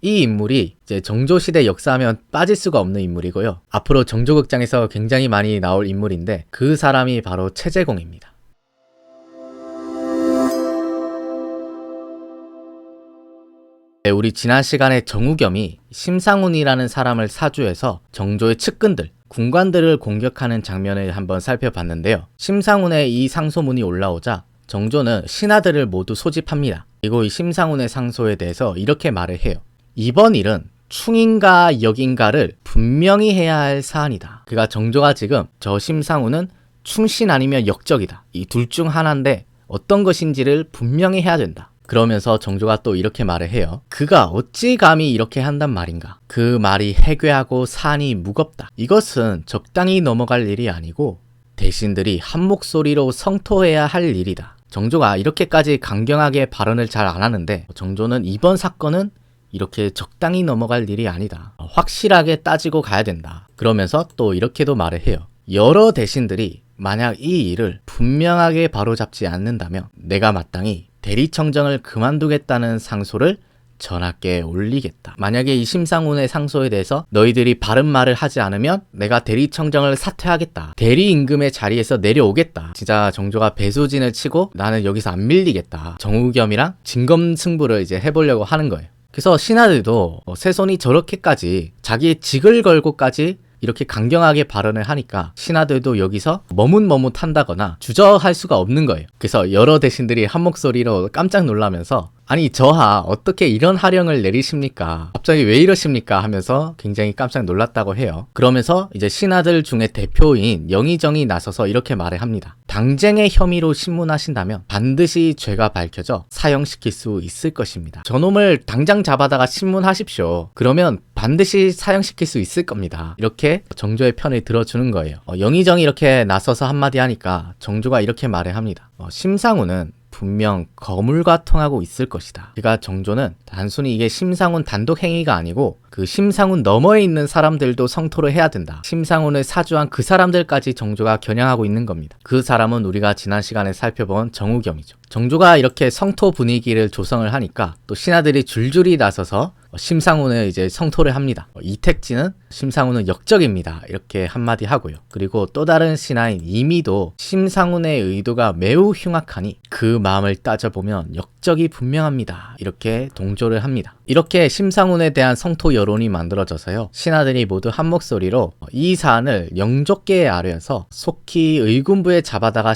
이 인물이 이제 정조시대 역사하면 빠질 수가 없는 인물이고요. 앞으로 정조극장에서 굉장히 많이 나올 인물인데 그 사람이 바로 최재공입니다. 네, 우리 지난 시간에 정우겸이 심상훈이라는 사람을 사주해서 정조의 측근들, 군관들을 공격하는 장면을 한번 살펴봤는데요. 심상훈의 이 상소문이 올라오자 정조는 신하들을 모두 소집합니다. 그리고 이 심상훈의 상소에 대해서 이렇게 말을 해요. 이번 일은 충인가 역인가를 분명히 해야 할 사안이다. 그러니까 정조가 지금 저 심상훈은 충신 아니면 역적이다. 이 둘 중 하나인데 어떤 것인지를 분명히 해야 된다. 그러면서 정조가 또 이렇게 말을 해요. 그가 어찌 감히 이렇게 한단 말인가. 그 말이 해괴하고 산이 무겁다. 이것은 적당히 넘어갈 일이 아니고 대신들이 한 목소리로 성토해야 할 일이다. 정조가 이렇게까지 강경하게 발언을 잘 안 하는데 정조는 이번 사건은 이렇게 적당히 넘어갈 일이 아니다. 확실하게 따지고 가야 된다. 그러면서 또 이렇게도 말을 해요. 여러 대신들이 만약 이 일을 분명하게 바로잡지 않는다면 내가 마땅히 대리청정을 그만두겠다는 상소를 전하께 올리겠다. 만약에 이 심상훈의 상소에 대해서 너희들이 바른 말을 하지 않으면 내가 대리청정을 사퇴하겠다. 대리임금의 자리에서 내려오겠다. 진짜 정조가 배수진을 치고 나는 여기서 안 밀리겠다. 정우겸이랑 진검승부를 이제 해보려고 하는 거예요. 그래서 신하들도 세손이 저렇게까지 자기의 직을 걸고까지 이렇게 강경하게 발언을 하니까 신하들도 여기서 머뭇머뭇한다거나 주저할 수가 없는 거예요. 그래서 여러 대신들이 한 목소리로 깜짝 놀라면서 아니 저하 어떻게 이런 하령을 내리십니까? 갑자기 왜 이러십니까? 하면서 굉장히 깜짝 놀랐다고 해요. 그러면서 이제 신하들 중에 대표인 영의정이 나서서 이렇게 말을 합니다. 당쟁의 혐의로 신문하신다면 반드시 죄가 밝혀져 사형시킬 수 있을 것입니다. 저놈을 당장 잡아다가 신문하십시오. 그러면 반드시 사형시킬 수 있을 겁니다. 이렇게 정조의 편을 들어주는 거예요. 영의정이 이렇게 나서서 한마디 하니까 정조가 이렇게 말을 합니다. 심상훈은 분명 거물과 통하고 있을 것이다. 그러니까 정조는 단순히 이게 심상훈 단독 행위가 아니고 그 심상훈 너머에 있는 사람들도 성토를 해야 된다. 심상훈을 사주한 그 사람들까지 정조가 겨냥하고 있는 겁니다. 그 사람은 우리가 지난 시간에 살펴본 정우겸이죠. 정조가 이렇게 성토 분위기를 조성을 하니까 또 신하들이 줄줄이 나서서 심상훈을 이제 성토를 합니다. 이택진은 심상훈은 역적입니다. 이렇게 한마디 하고요. 그리고 또 다른 신하인 이미도 심상훈의 의도가 매우 흉악하니 그 마음을 따져보면 역적이 분명합니다. 이렇게 동조를 합니다. 이렇게 심상훈에 대한 성토 여론이 만들어져서요. 신하들이 모두 한 목소리로 이 사안을 영족계에 아뢰어서 속히 의군부에 잡아다가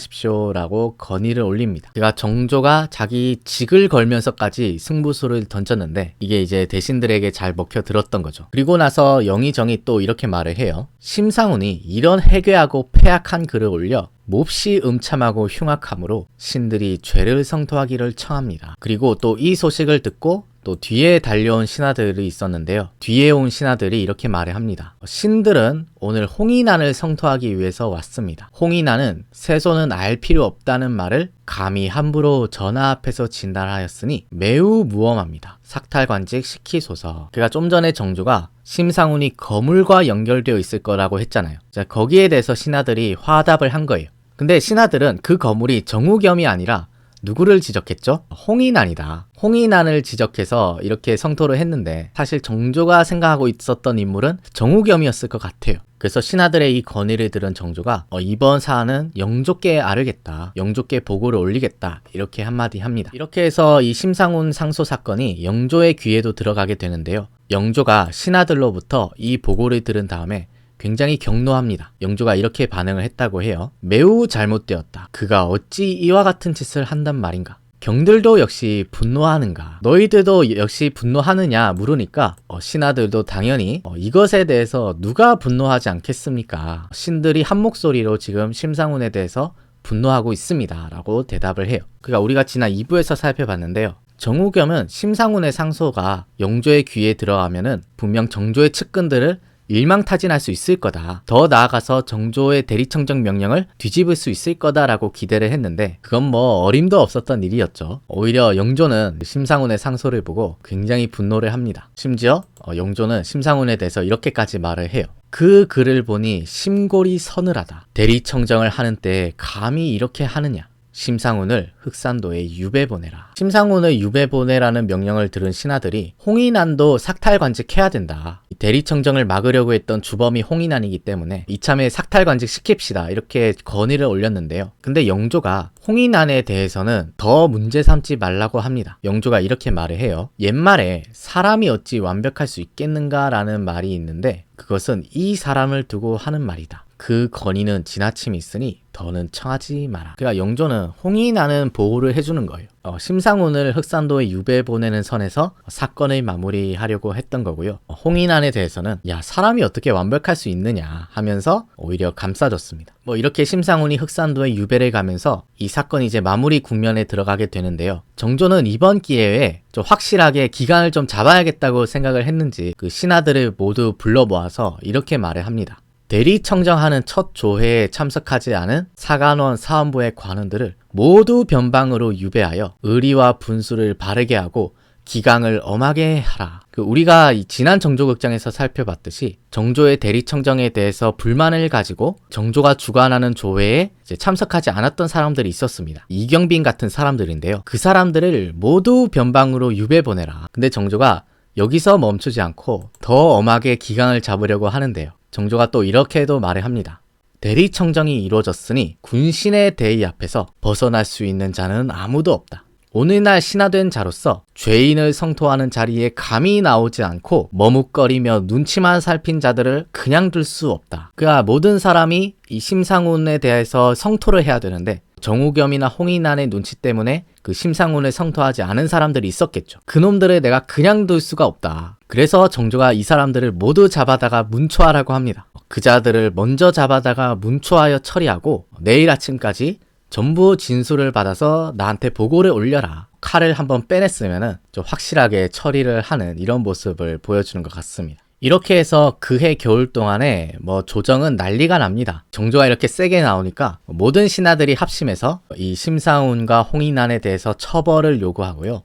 신문하십시오라고 건의를 올립니다. 그러니까 정조가 자기 직을 걸면서까지 승부수를 던졌는데 이게 이제 대신들에게 잘 먹혀 들었던 거죠. 그리고 나서 영의정이 또 이렇게 말을 해요. 심상훈이 이런 해괴하고 폐악한 글을 올려 몹시 음참하고 흉악함으로 신들이 죄를 성토하기를 청합니다. 그리고 또 이 소식을 듣고 또 뒤에 달려온 신하들이 있었는데요. 뒤에 온 신하들이 이렇게 말을 합니다. 신들은 오늘 홍인안을 성토하기 위해서 왔습니다. 홍인안은 세손은 알 필요 없다는 말을 감히 함부로 전하 앞에서 진단하였으니 매우 무엄합니다. 삭탈관직 시키소서. 그러니까 좀 전에 정조가 심상훈이 거물과 연결되어 있을 거라고 했잖아요. 자, 거기에 대해서 신하들이 화답을 한 거예요. 근데 신하들은 그 거물이 정우겸이 아니라 누구를 지적했죠? 홍인안이다. 홍인안을 지적해서 이렇게 성토를 했는데 사실 정조가 생각하고 있었던 인물은 정우겸이었을 것 같아요. 그래서 신하들의 이 건의를 들은 정조가 이번 사안은 영족계에 아뢰겠다. 영족계 보고를 올리겠다. 이렇게 한마디 합니다. 이렇게 해서 이 심상훈 상소 사건이 영조의 귀에도 들어가게 되는데요. 영조가 신하들로부터 이 보고를 들은 다음에 굉장히 경노합니다. 영조가 이렇게 반응을 했다고 해요. 매우 잘못되었다. 그가 어찌 이와 같은 짓을 한단 말인가. 경들도 역시 분노하는가. 너희들도 역시 분노하느냐 물으니까 신하들도 당연히 이것에 대해서 누가 분노하지 않겠습니까? 신들이 한 목소리로 지금 심상훈에 대해서 분노하고 있습니다. 라고 대답을 해요. 그러니까 우리가 지난 2부에서 살펴봤는데요. 정우겸은 심상훈의 상소가 영조의 귀에 들어가면은 분명 정조의 측근들을 일망타진할 수 있을 거다. 더 나아가서 정조의 대리청정 명령을 뒤집을 수 있을 거다라고 기대를 했는데 그건 뭐 어림도 없었던 일이었죠. 오히려 영조는 심상훈의 상소를 보고 굉장히 분노를 합니다. 심지어 영조는 심상훈에 대해서 이렇게까지 말을 해요. 그 글을 보니 심골이 서늘하다. 대리청정을 하는 때 감히 이렇게 하느냐. 심상훈을 흑산도에 유배 보내라. 심상훈을 유배 보내라는 명령을 들은 신하들이 홍인안도 삭탈관직해야 된다. 대리청정을 막으려고 했던 주범이 홍인안이기 때문에 이참에 삭탈관직 시킵시다. 이렇게 건의를 올렸는데요. 근데 영조가 홍인안에 대해서는 더 문제 삼지 말라고 합니다. 영조가 이렇게 말을 해요. 옛말에 사람이 어찌 완벽할 수 있겠는가라는 말이 있는데 그것은 이 사람을 두고 하는 말이다. 그 건의는 지나침이 있으니 더는 청하지 마라. 그러니까 영조는 홍인안은 보호를 해주는 거예요. 심상훈을 흑산도에 유배 보내는 선에서 사건을 마무리하려고 했던 거고요. 홍인안에 대해서는 야 사람이 어떻게 완벽할 수 있느냐 하면서 오히려 감싸줬습니다. 이렇게 심상훈이 흑산도에 유배를 가면서 이 사건이 이제 마무리 국면에 들어가게 되는데요. 정조는 이번 기회에 좀 확실하게 기간을 좀 잡아야겠다고 생각을 했는지 그 신하들을 모두 불러 모아서 이렇게 말을 합니다. 대리청정하는 첫 조회에 참석하지 않은 사간원 사헌부의 관원들을 모두 변방으로 유배하여 의리와 분수를 바르게 하고 기강을 엄하게 하라. 우리가 지난 정조극장에서 살펴봤듯이 정조의 대리청정에 대해서 불만을 가지고 정조가 주관하는 조회에 이제 참석하지 않았던 사람들이 있었습니다. 이경빈 같은 사람들인데요. 그 사람들을 모두 변방으로 유배 보내라. 근데 정조가 여기서 멈추지 않고 더 엄하게 기강을 잡으려고 하는데요. 정조가 또 이렇게도 말을 합니다. 대리청정이 이루어졌으니 군신의 대의 앞에서 벗어날 수 있는 자는 아무도 없다. 오늘날 신하된 자로서 죄인을 성토하는 자리에 감히 나오지 않고 머뭇거리며 눈치만 살핀 자들을 그냥 둘 수 없다. 그러니까 모든 사람이 이 심상훈에 대해서 성토를 해야 되는데 정우겸이나 홍인안의 눈치 때문에 그 심상훈을 성토하지 않은 사람들이 있었겠죠. 그놈들을 내가 그냥 둘 수가 없다. 그래서 정조가 이 사람들을 모두 잡아다가 문초하라고 합니다. 그 자들을 먼저 잡아다가 문초하여 처리하고 내일 아침까지 전부 진술을 받아서 나한테 보고를 올려라. 칼을 한번 빼냈으면은 좀 확실하게 처리를 하는 이런 모습을 보여주는 것 같습니다. 이렇게 해서 그해 겨울 동안에 조정은 난리가 납니다. 정조가 이렇게 세게 나오니까 모든 신하들이 합심해서 이 심상훈과 홍인안에 대해서 처벌을 요구하고요.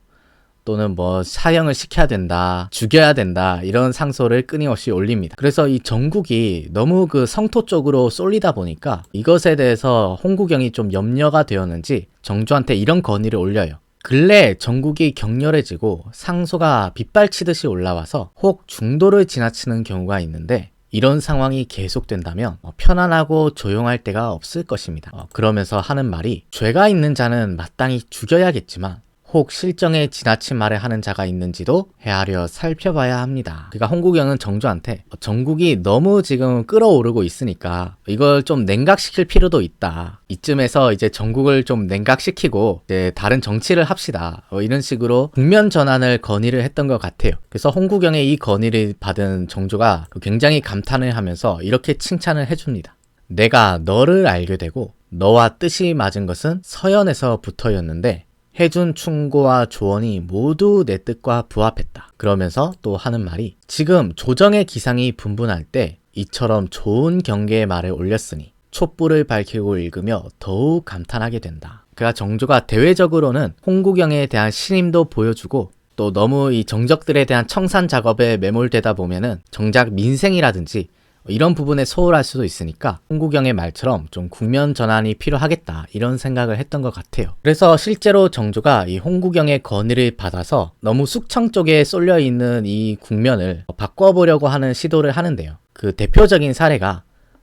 또는 사형을 시켜야 된다, 죽여야 된다 이런 상소를 끊임없이 올립니다. 그래서 이 전국이 너무 그 성토 쪽으로 쏠리다 보니까 이것에 대해서 홍구경이 좀 염려가 되었는지 정조한테 이런 건의를 올려요. 근래 전국이 격렬해지고 상소가 빗발치듯이 올라와서 혹 중도를 지나치는 경우가 있는데 이런 상황이 계속된다면 편안하고 조용할 데가 없을 것입니다. 그러면서 하는 말이 죄가 있는 자는 마땅히 죽여야겠지만 혹 실정에 지나친 말을 하는 자가 있는지도 헤아려 살펴봐야 합니다. 그러니까 홍구경은 정조한테 전국이 너무 지금 끌어오르고 있으니까 이걸 좀 냉각시킬 필요도 있다. 이쯤에서 이제 전국을 좀 냉각시키고 이제 다른 정치를 합시다. 이런 식으로 국면 전환을 건의를 했던 것 같아요. 그래서 홍구경의 이 건의를 받은 정조가 굉장히 감탄을 하면서 이렇게 칭찬을 해줍니다. 내가 너를 알게 되고 너와 뜻이 맞은 것은 서연에서부터였는데 해준 충고와 조언이 모두 내 뜻과 부합했다. 그러면서 또 하는 말이 지금 조정의 기상이 분분할 때 이처럼 좋은 경계의 말을 올렸으니 촛불을 밝히고 읽으며 더욱 감탄하게 된다. 그가 정조가 대외적으로는 홍구경에 대한 신임도 보여주고 또 너무 이 정적들에 대한 청산 작업에 매몰되다 보면은 정작 민생이라든지 이런 부분에 소홀할 수도 있으니까 홍구경의 말처럼 좀 국면 전환이 필요하겠다 이런 생각을 했던 것 같아요. 그래서 실제로 정조가 이 홍구경의 건의를 받아서 너무 숙청 쪽에 쏠려 있는 이 국면을 바꿔보려고 하는 시도를 하는데요. 그 대표적인 사례가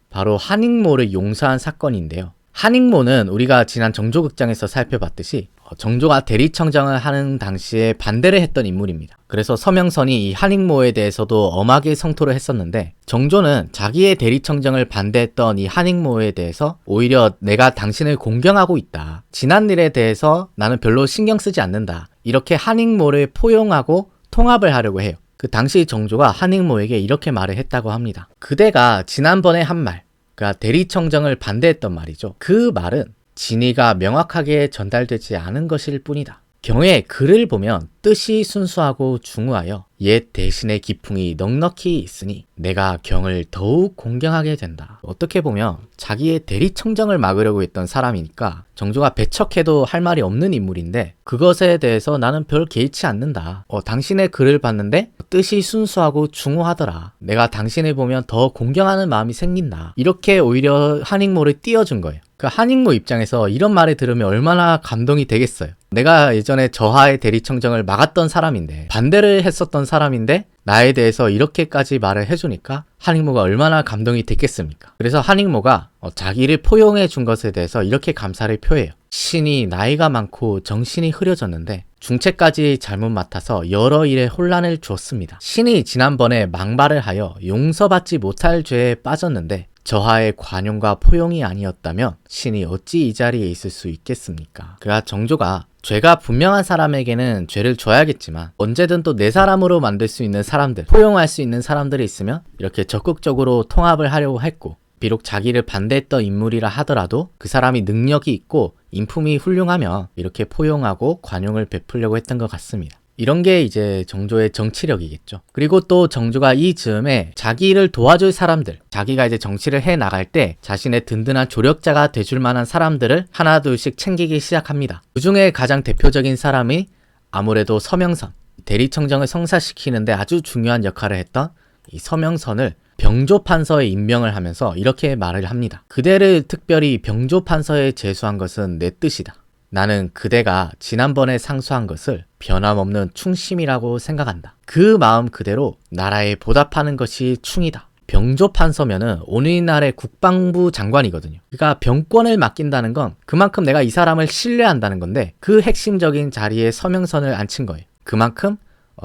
바로 한익모를 용서한 사건인데요. 한익모는 우리가 지난 정조극장에서 살펴봤듯이 정조가 대리청정을 하는 당시에 반대를 했던 인물입니다. 그래서 서명선이 이 한익모에 대해서도 엄하게 성토를 했었는데 정조는 자기의 대리청정을 반대했던 이 한익모에 대해서 오히려 내가 당신을 공경하고 있다. 지난 일에 대해서 나는 별로 신경 쓰지 않는다. 이렇게 한익모를 포용하고 통합을 하려고 해요. 그 당시 정조가 한익모에게 이렇게 말을 했다고 합니다. 그대가 지난번에 한 말, 그러니까 대리청정을 반대했던 말이죠. 그 말은 진의가 명확하게 전달되지 않은 것일 뿐이다. 경의 글을 보면 뜻이 순수하고 중후하여 옛 대신의 기풍이 넉넉히 있으니 내가 경을 더욱 공경하게 된다. 어떻게 보면 자기의 대리청정을 막으려고 했던 사람이니까 정조가 배척해도 할 말이 없는 인물인데 그것에 대해서 나는 별 개의치 않는다. 당신의 글을 봤는데 뜻이 순수하고 중후하더라. 내가 당신을 보면 더 공경하는 마음이 생긴다. 이렇게 오히려 한익모를 띄워준 거예요. 그 한익모 입장에서 이런 말을 들으면 얼마나 감동이 되겠어요. 내가 예전에 저하의 대리청정을 막았던 사람인데, 반대를 했었던 사람인데 나에 대해서 이렇게까지 말을 해주니까 한익모가 얼마나 감동이 됐겠습니까? 그래서 한익모가 자기를 포용해 준 것에 대해서 이렇게 감사를 표해요. 신이 나이가 많고 정신이 흐려졌는데 중채까지 잘못 맡아서 여러 일에 혼란을 주었습니다. 신이 지난번에 망발을 하여 용서받지 못할 죄에 빠졌는데 저하의 관용과 포용이 아니었다면 신이 어찌 이 자리에 있을 수 있겠습니까? 그가 정조가 죄가 분명한 사람에게는 죄를 줘야겠지만 언제든 또 내 사람으로 만들 수 있는 사람들, 포용할 수 있는 사람들이 있으면 이렇게 적극적으로 통합을 하려고 했고, 비록 자기를 반대했던 인물이라 하더라도 그 사람이 능력이 있고 인품이 훌륭하면 이렇게 포용하고 관용을 베풀려고 했던 것 같습니다. 이런 게 이제 정조의 정치력이겠죠. 그리고 또 정조가 이 즈음에 자기를 도와줄 사람들, 자기가 이제 정치를 해 나갈 때 자신의 든든한 조력자가 돼줄 만한 사람들을 하나둘씩 챙기기 시작합니다. 그 중에 가장 대표적인 사람이 아무래도 서명선, 대리청정을 성사시키는데 아주 중요한 역할을 했던 이 서명선을 병조판서에 임명을 하면서 이렇게 말을 합니다. 그대를 특별히 병조판서에 제수한 것은 내 뜻이다. 나는 그대가 지난번에 상소한 것을 변함없는 충심이라고 생각한다. 그 마음 그대로 나라에 보답하는 것이 충이다. 병조판서면은 오늘날의 국방부 장관이거든요. 그러니까 병권을 맡긴다는 건 그만큼 내가 이 사람을 신뢰한다는 건데, 그 핵심적인 자리에 서명선을 앉힌 거예요. 그만큼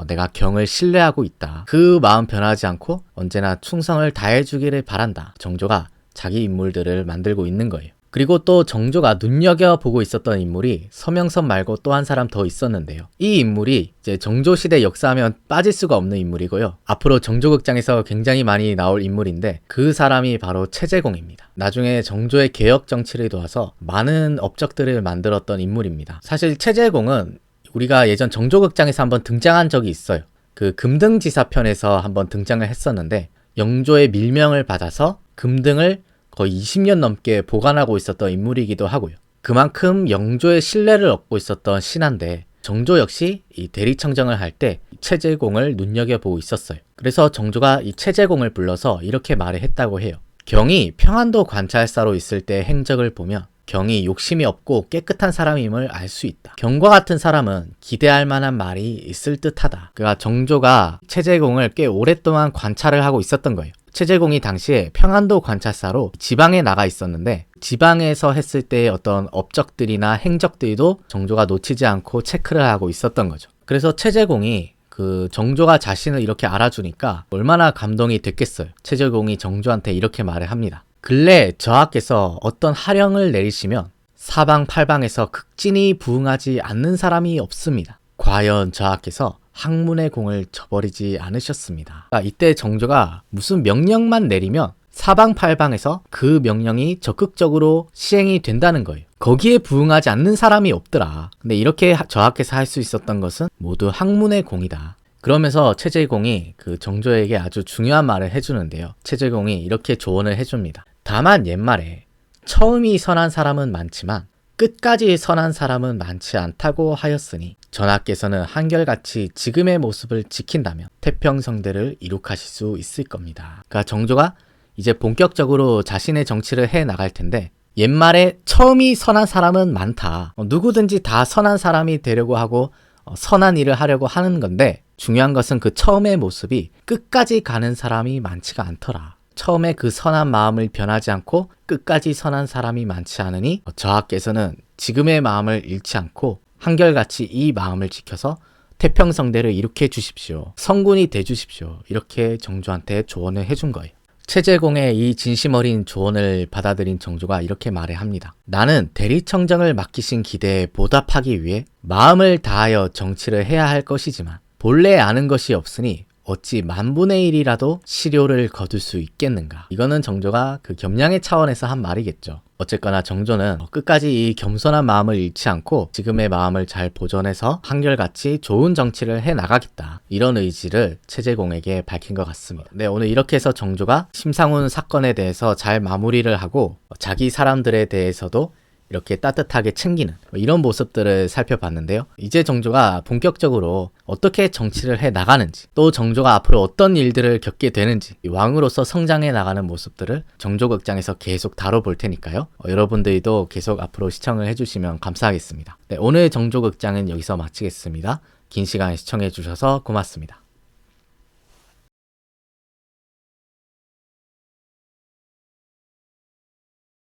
내가 경을 신뢰하고 있다. 그 마음 변하지 않고 언제나 충성을 다해주기를 바란다. 정조가 자기 인물들을 만들고 있는 거예요. 그리고 또 정조가 눈여겨보고 있었던 인물이 서명선 말고 또 한 사람 더 있었는데요. 이 인물이 이제 정조시대 역사하면 빠질 수가 없는 인물이고요. 앞으로 정조극장에서 굉장히 많이 나올 인물인데 그 사람이 바로 최재공입니다. 나중에 정조의 개혁 정치를 도와서 많은 업적들을 만들었던 인물입니다. 사실 최재공은 우리가 예전 정조극장에서 한번 등장한 적이 있어요. 그 금등지사편에서 한번 등장을 했었는데 영조의 밀명을 받아서 금등을 거의 20년 넘게 보관하고 있었던 인물이기도 하고요. 그만큼 영조의 신뢰를 얻고 있었던 신하인데 정조 역시 이 대리청정을 할 때 최재공을 눈여겨보고 있었어요. 그래서 정조가 이 최재공을 불러서 이렇게 말을 했다고 해요. 경이 평안도 관찰사로 있을 때 행적을 보면 경이 욕심이 없고 깨끗한 사람임을 알 수 있다. 경과 같은 사람은 기대할 만한 말이 있을 듯하다. 그러니까 정조가 최재공을 꽤 오랫동안 관찰을 하고 있었던 거예요. 최재공이 당시에 평안도 관찰사로 지방에 나가 있었는데 지방에서 했을 때의 어떤 업적들이나 행적들도 정조가 놓치지 않고 체크를 하고 있었던 거죠. 그래서 최재공이 그 정조가 자신을 이렇게 알아주니까 얼마나 감동이 됐겠어요. 최재공이 정조한테 이렇게 말을 합니다. 근래 저하께서 어떤 하령을 내리시면 사방팔방에서 극진히 부응하지 않는 사람이 없습니다. 과연 저하께서 학문의 공을 저버리지 않으셨습니다. 그러니까 이때 정조가 무슨 명령만 내리면 사방팔방에서 그 명령이 적극적으로 시행이 된다는 거예요. 거기에 부응하지 않는 사람이 없더라. 근데 이렇게 저하께서 할 수 있었던 것은 모두 학문의 공이다. 그러면서 최재공이 그 정조에게 아주 중요한 말을 해주는데요. 최재공이 이렇게 조언을 해줍니다. 다만 옛말에 처음이 선한 사람은 많지만 끝까지 선한 사람은 많지 않다고 하였으니 전하께서는 한결같이 지금의 모습을 지킨다면 태평성대를 이룩하실 수 있을 겁니다. 그러니까 정조가 이제 본격적으로 자신의 정치를 해 나갈 텐데 옛말에 처음이 선한 사람은 많다. 누구든지 다 선한 사람이 되려고 하고 선한 일을 하려고 하는 건데 중요한 것은 그 처음의 모습이 끝까지 가는 사람이 많지가 않더라. 처음에 그 선한 마음을 변하지 않고 끝까지 선한 사람이 많지 않으니 저하께서는 지금의 마음을 잃지 않고 한결같이 이 마음을 지켜서 태평성대를 일으켜 주십시오. 성군이 돼 주십시오. 이렇게 정조한테 조언을 해준 거예요. 최재공의 이 진심 어린 조언을 받아들인 정조가 이렇게 말을 합니다. 나는 대리청정을 맡기신 기대에 보답하기 위해 마음을 다하여 정치를 해야 할 것이지만 본래 아는 것이 없으니 어찌 만분의 1이라도 실효를 거둘 수 있겠는가. 이거는 정조가 그 겸양의 차원에서 한 말이겠죠. 어쨌거나 정조는 끝까지 이 겸손한 마음을 잃지 않고 지금의 마음을 잘 보존해서 한결같이 좋은 정치를 해나가겠다. 이런 의지를 최재공에게 밝힌 것 같습니다. 네, 오늘 이렇게 해서 정조가 심상훈 사건에 대해서 잘 마무리를 하고 자기 사람들에 대해서도 이렇게 따뜻하게 챙기는 이런 모습들을 살펴봤는데요. 이제 정조가 본격적으로 어떻게 정치를 해 나가는지, 또 정조가 앞으로 어떤 일들을 겪게 되는지, 왕으로서 성장해 나가는 모습들을 정조극장에서 계속 다뤄볼 테니까요. 여러분들도 계속 앞으로 시청을 해주시면 감사하겠습니다. 네, 오늘 정조극장은 여기서 마치겠습니다. 긴 시간 시청해 주셔서 고맙습니다.